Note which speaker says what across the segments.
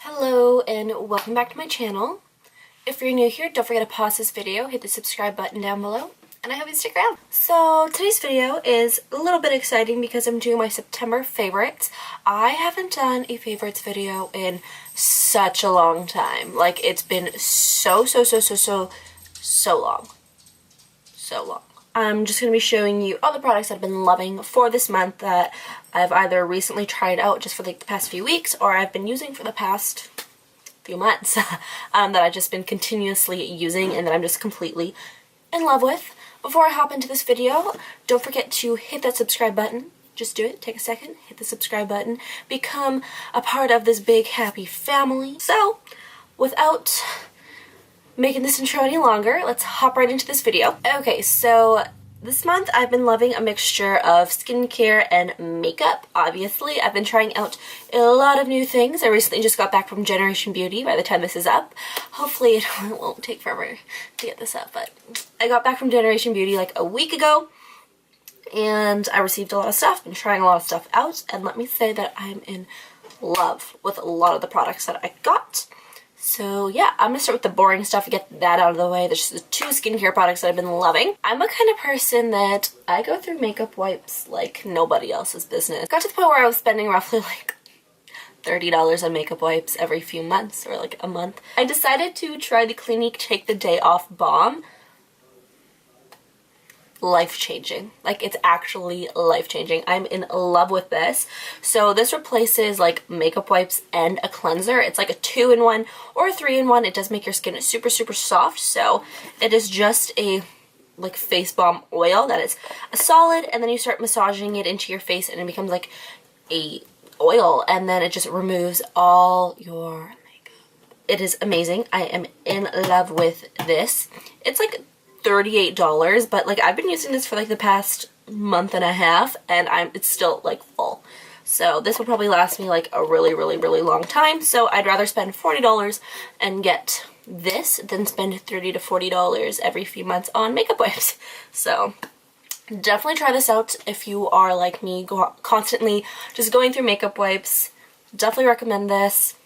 Speaker 1: Hello and welcome back to my channel. If you're new here, don't forget to pause this video, hit the subscribe button down below, and I hope you stick around. So today's video is a little bit exciting because I'm doing my September favorites. I haven't done a favorites video in such a long time. Like, it's been so long. So long. I'm just going to be showing you all the products I've been loving for this month that I've either recently tried out just for like the past few weeks or I've been using for the past few months that I've just been continuously using and that I'm just completely in love with. Before I hop into this video, don't forget to hit that subscribe button. Just do it. Take a second. Hit the subscribe button. Become a part of this big happy family. So, without making this intro any longer, let's hop right into this video. Okay, so this month I've been loving a mixture of skincare and makeup. Obviously, I've been trying out a lot of new things. I recently just got back from Generation Beauty by the time this is up. Hopefully it won't take forever to get this up, but I got back from Generation Beauty like a week ago and I received a lot of stuff, been trying a lot of stuff out, and let me say that I'm in love with a lot of the products that I got. So yeah, I'm gonna start with the boring stuff to get that out of the way. There's just the two skincare products that I've been loving. I'm a kind of person that I go through makeup wipes like nobody else's business. Got to the point where I was spending roughly like $30 on makeup wipes every few months or like a month. I decided to try the Clinique Take the Day Off Balm. Life-changing. Like, it's actually life-changing. I'm in love with this. So this replaces like makeup wipes and a cleanser. It's like a 2-in-1 or a 3-in-1. It does make your skin super soft. So it is just a like face balm oil that is a solid, and then you start massaging it into your face and it becomes like a oil, and then it just removes all your makeup. It is amazing. I am in love with this. It's like $38, but like I've been using this for like the past month and a half and it's still like full. So this will probably last me like a really long time. So I'd rather spend $40 and get this than spend $30 to $40 every few months on makeup wipes. So definitely try this out if you are like me, constantly just going through makeup wipes. Definitely recommend this.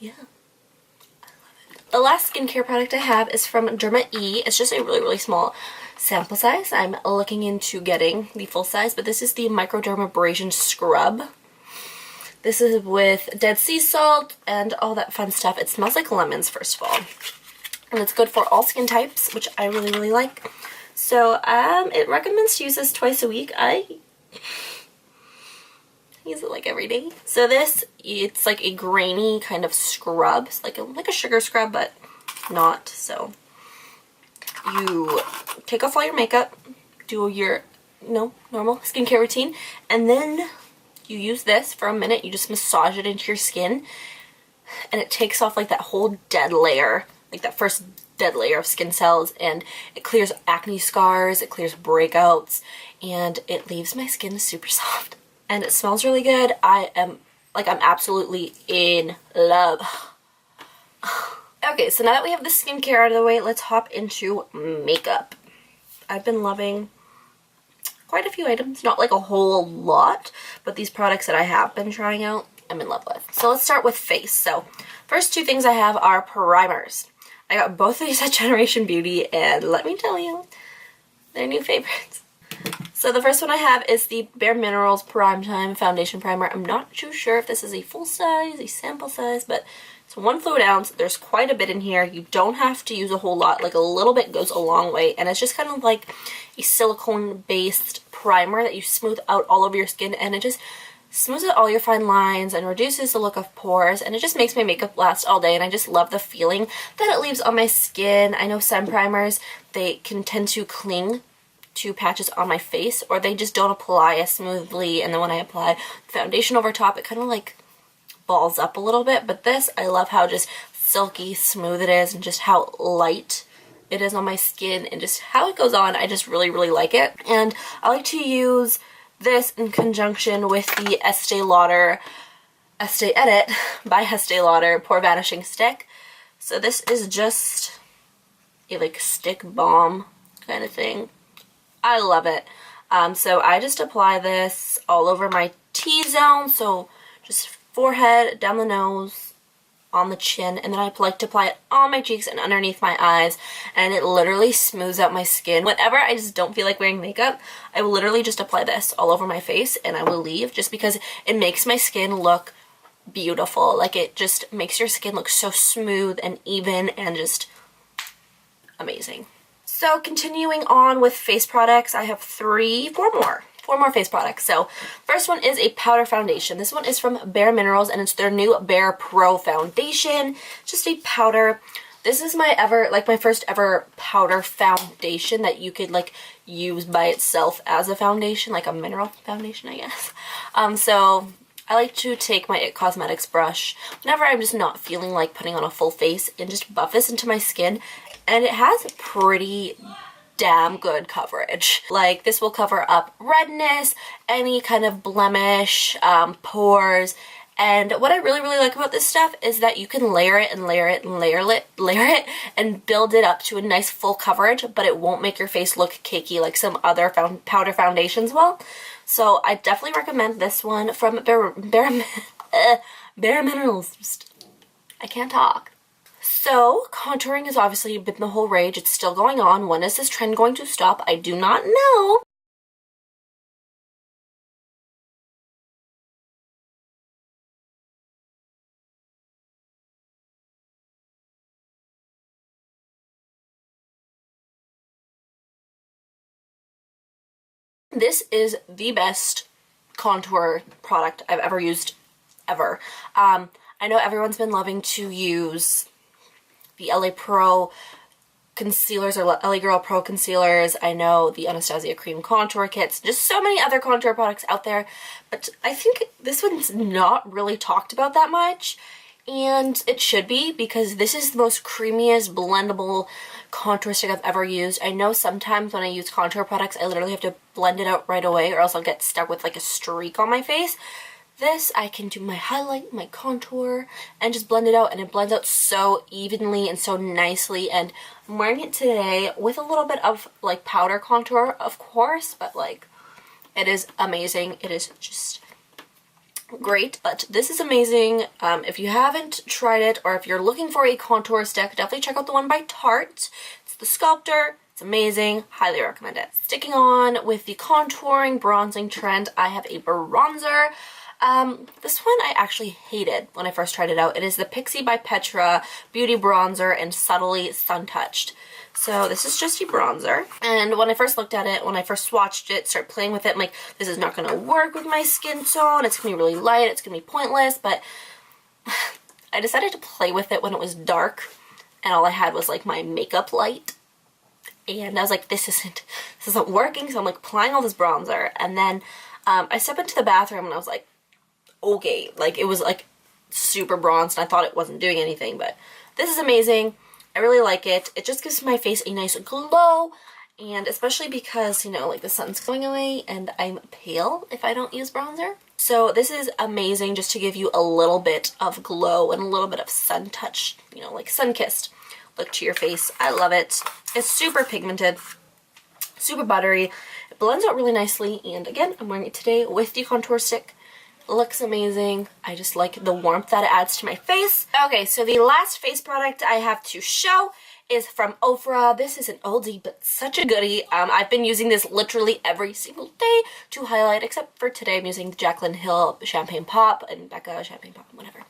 Speaker 1: Yeah. The last skincare product I have is from Derma E. It's just a really small sample size. I'm looking into getting the full size, but this is the Microdermabrasion Scrub. This is with Dead Sea Salt and all that fun stuff. It smells like lemons, first of all. And it's good for all skin types, which I really like. So it recommends to use this twice a week. I use it like every day. So this, it's like a grainy kind of scrub. It's like a sugar scrub, but not. So you take off all your makeup, do your normal skincare routine, and then you use this for a minute. You just massage it into your skin, and it takes off like that whole dead layer, like that first dead layer of skin cells, and it clears acne scars, it clears breakouts, and it leaves my skin super soft. And it smells really good. I'm absolutely in love. Okay, so now that we have the skincare out of the way, let's hop into makeup. I've been loving quite a few items, not like a whole lot, but these products that I have been trying out, I'm in love with. So let's start with face. So first two things I have are primers. I got both of these at Generation Beauty, and let me tell you, they're new favorites. So the first one I have is the Bare Minerals Primetime Foundation Primer. I'm not too sure if this is a full size, a sample size, but it's 1 fluid ounce. There's quite a bit in here. You don't have to use a whole lot. Like, a little bit goes a long way. And it's just kind of like a silicone-based primer that you smooth out all over your skin, and it just smooths out all your fine lines and reduces the look of pores, and it just makes my makeup last all day, and I just love the feeling that it leaves on my skin. I know some primers, they can tend to cling to patches on my face, or they just don't apply as smoothly, and then when I apply foundation over top, it kind of like balls up a little bit. But this, I love how just silky smooth it is, and just how light it is on my skin, and just how it goes on. I just really like it. And I like to use this in conjunction with the Estee Lauder Estee Edit by Estee Lauder Pore Vanishing Stick. So this is just a like stick balm kind of thing. I love it. So I just apply this all over my T-zone, so just forehead, down the nose, on the chin, and then I like to apply it on my cheeks and underneath my eyes, and it literally smooths out my skin. Whenever I just don't feel like wearing makeup, I will literally just apply this all over my face and I will leave, just because it makes my skin look beautiful. Like, it just makes your skin look so smooth and even and just amazing. So continuing on with face products, I have four more face products. So first one is a powder foundation. This one is from Bare Minerals, and it's their new Bare Pro foundation. Just a powder. This is my first ever powder foundation that you could like use by itself as a foundation, like a mineral foundation, I guess. So I like to take my IT Cosmetics brush whenever I'm just not feeling like putting on a full face and just buff this into my skin, and it has pretty damn good coverage. Like, this will cover up redness, any kind of blemish, pores, and what I really like about this stuff is that you can layer it and layer it and layer it and build it up to a nice full coverage, but it won't make your face look cakey like some other powder foundations will. So I definitely recommend this one from Bare Minerals. I can't talk. So, contouring has obviously been the whole rage. It's still going on. When is this trend going to stop? I do not know. This is the best contour product I've ever used, ever. I know everyone's been loving to use the LA Pro concealers or LA Girl Pro concealers. I know the Anastasia Cream contour kits, just so many other contour products out there, but I think this one's not really talked about that much, and it should be, because this is the most creamiest blendable contour stick I've ever used. I know sometimes when I use contour products I literally have to blend it out right away or else I'll get stuck with like a streak on my face. This, I can do my highlight, my contour, and just blend it out, and it blends out so evenly and so nicely, and I'm wearing it today with a little bit of like powder contour, of course, but like, it is amazing. It is just great, but this is amazing. If you haven't tried it, or if you're looking for a contour stick, definitely check out the one by Tarte. It's the Sculptor. It's amazing. Highly recommend it. Sticking on with the contouring, bronzing trend, I have a bronzer. This one I actually hated when I first tried it out. It is the Pixi by Petra Beauty Bronzer in Subtly Sun Touched. So this is just a bronzer, and when I first looked at it, when I first swatched it, started playing with it, I'm like, this is not going to work with my skin tone, it's going to be really light, it's going to be pointless, but I decided to play with it when it was dark, and all I had was like my makeup light, and I was like, this isn't working, so I'm like applying all this bronzer, and then I stepped into the bathroom and I was like, okay, like it was like super bronzed, and I thought it wasn't doing anything, but this is amazing. I really like it. It just gives my face a nice glow, and especially because, you know, like the sun's going away and I'm pale if I don't use bronzer. So this is amazing just to give you a little bit of glow and a little bit of sun touch, you know, like sun-kissed look to your face. I love it. It's super pigmented, super buttery. It blends out really nicely, and again, I'm wearing it today with the contour stick. Looks amazing. I just like the warmth that it adds to my face. Okay, so the last face product I have to show is from Ofra. This is an oldie, but such a goodie. I've been using this literally every single day to highlight, except for today I'm using the Jaclyn Hill Champagne Pop and Becca Champagne Pop, whatever.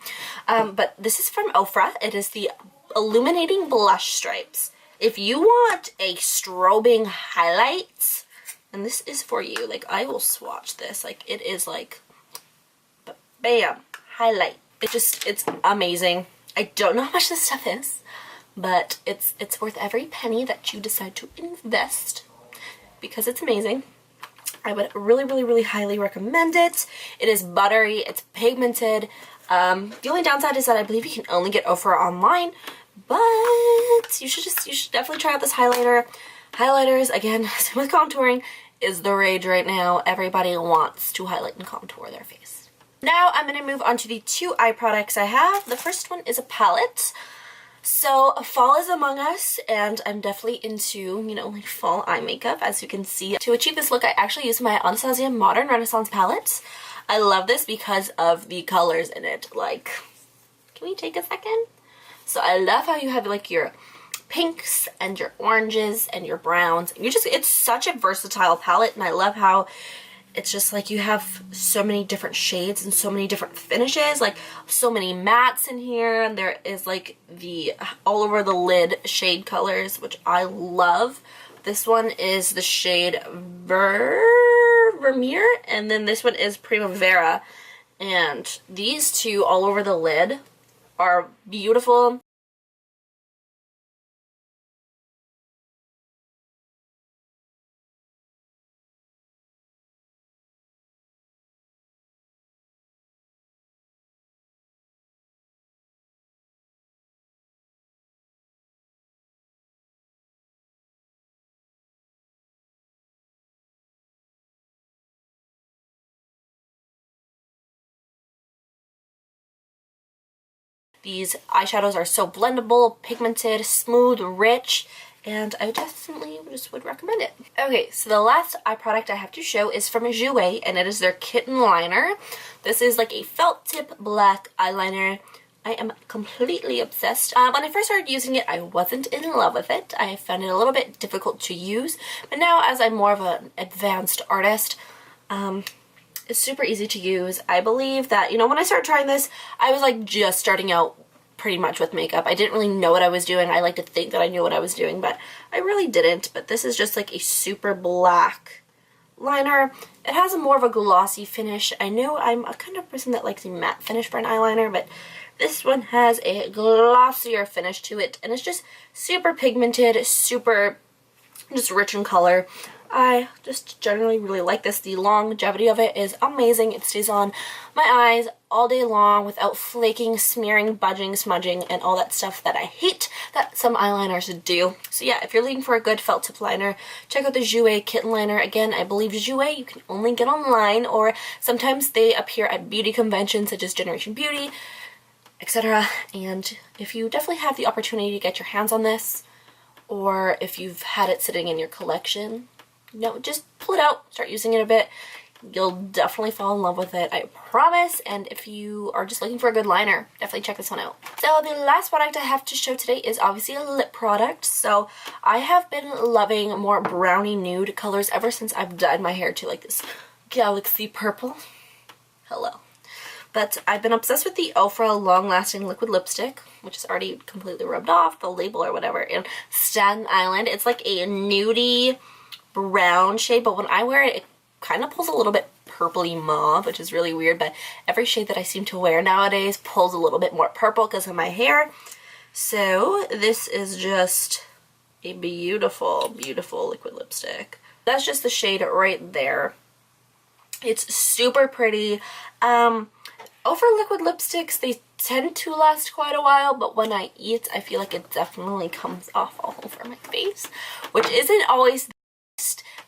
Speaker 1: But this is from Ofra. It is the Illuminating Blush Stripes. If you want a strobing highlight, and this is for you, like, I will swatch this. Like, it is like, bam, highlight. It's amazing. I don't know how much this stuff is, but it's worth every penny that you decide to invest, because it's amazing. I would really highly recommend it. It is buttery, it's pigmented. The only downside is that I believe you can only get Ofra online, but you should definitely try out this highlighter. Highlighters, again, same with contouring, is the rage right now. Everybody wants to highlight and contour their face. Now I'm going to move on to the two eye products I have. The first one is a palette. So fall is among us, and I'm definitely into, you know, like fall eye makeup, as you can see. To achieve this look, I actually use my Anastasia Modern Renaissance palette. I love this because of the colors in it. Like, Can we take a second? So I love how you have like your pinks and your oranges and your browns. It's such a versatile palette, and I love how it's just like you have so many different shades and so many different finishes, like so many mattes in here, and there is like the all over the lid shade colors, which I love. This one is the shade Vermeer, and then this one is Primavera, and these two all over the lid are beautiful. These eyeshadows are so blendable, pigmented, smooth, rich, and I definitely just would recommend it. Okay, so the last eye product I have to show is from xoxo, and it is their Kitten Liner. This is like a felt tip black eyeliner. I am completely obsessed. When I first started using it, I wasn't in love with it. I found it a little bit difficult to use, but now as I'm more of an advanced artist, it's super easy to use. I believe that, you know, when I started trying this, I was like just starting out pretty much with makeup. I didn't really know what I was doing. I like to think that I knew what I was doing, but I really didn't. But this is just like a super black liner. It has a more of a glossy finish. I know I'm a kind of person that likes a matte finish for an eyeliner, but this one has a glossier finish to it, and it's just super pigmented, super just rich in color. I just generally really like this. The longevity of it is amazing. It stays on my eyes all day long without flaking, smearing, budging, smudging, and all that stuff that I hate that some eyeliners do. So yeah, if you're looking for a good felt tip liner, check out the xoxo Kitten Liner. Again, I believe xoxo you can only get online, or sometimes they appear at beauty conventions such as Generation Beauty, etc. And if you definitely have the opportunity to get your hands on this, or if you've had it sitting in your collection, no, just pull it out, start using it a bit. You'll definitely fall in love with it, I promise. And if you are just looking for a good liner, definitely check this one out. So the last product I have to show today is obviously a lip product. So I have been loving more brownie nude colors ever since I've dyed my hair to like this galaxy purple. Hello. But I've been obsessed with the Ofra Long Lasting Liquid Lipstick, which is already completely rubbed off, the label or whatever, in Staten Island. It's like a nudie brown shade, but when I wear it, it kind of pulls a little bit purpley mauve, which is really weird, but every shade that I seem to wear nowadays pulls a little bit more purple because of my hair. So this is just a beautiful, beautiful liquid lipstick. That's just the shade right there. It's super pretty. Over liquid lipsticks, they tend to last quite a while, but when I eat, I feel like it definitely comes off all over my face, which isn't always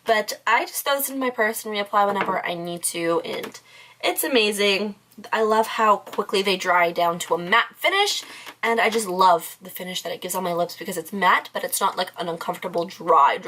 Speaker 1: but I just throw this in my purse and reapply whenever I need to, and it's amazing. I love how quickly they dry down to a matte finish, and I just love the finish that it gives on my lips because it's matte, but it's not like an uncomfortable dry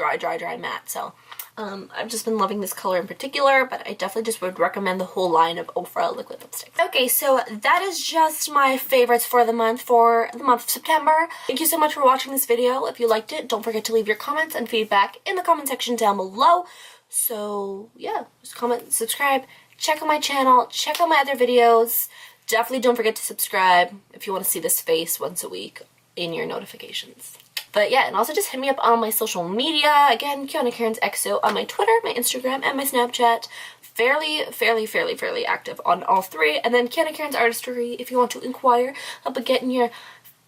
Speaker 1: matte. So I've just been loving this color in particular, but I definitely just would recommend the whole line of Ofra liquid lipsticks. Okay, so that is just my favorites for the month of September. Thank you so much for watching this video. If you liked it, don't forget to leave your comments and feedback in the comment section down below. So yeah, just comment, subscribe, check out my channel, check out my other videos. Definitely don't forget to subscribe if you want to see this face once a week in your notifications. But yeah, and also just hit me up on my social media. Again, KianaCairnsxo on my Twitter, my Instagram, and my Snapchat. Fairly active on all three. And then Kiana Cairns Artistry if you want to inquire about getting your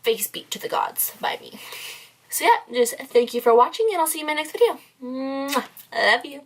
Speaker 1: face beat to the gods by me. So yeah, just thank you for watching, and I'll see you in my next video. Mwah. I love you.